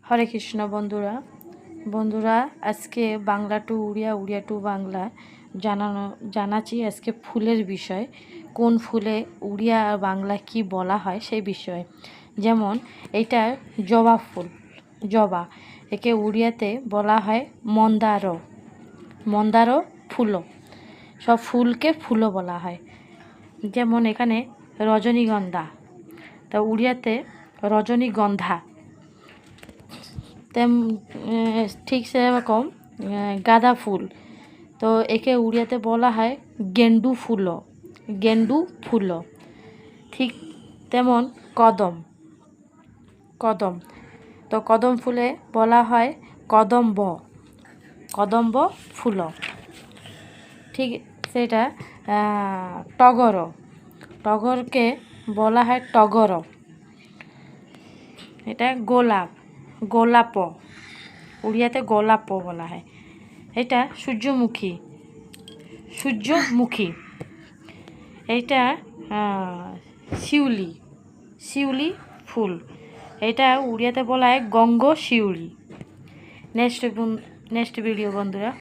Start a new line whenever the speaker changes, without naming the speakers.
হরে কৃষ্ণ বন্ধুরা আজকে বাংলা টু উড়িয়া উড়িয়া টু বাংলা জানাচ্ছি আজকে ফুলের বিষয়। কোন ফুলে উড়িয়া আর বাংলা কি বলা হয় সেই বিষয়ে। যেমন এইটা জবা ফুল, জবা, একে উড়িয়াতে বলা হয় মন্দার ফুলো। সব ফুলকে ফুলো বলা হয়। যেমন এখানে রজনীগন্ধা, তা উড়িয়াতে রজনীগন্ধা। ঠিক সেরকম গাঁদা ফুল, তো একে উড়িয়াতে বলা হয় গেন্ডু ফুলো। ঠিক তেমন কদম, তো কদম ফুলে বলা হয় কদম্ব ফুল। ঠিক সেটা টগরকে বলা হয় টগর। এটা গোলাপ, উড়িয়াতে গোলাপ বলা হয়। এটা সূর্যমুখী, এইটা শিউলি ফুল, এটা উড়িয়াতে বলা হয় গঙ্গ শিউলি। নেক্সট ভিডিও বন্ধুরা।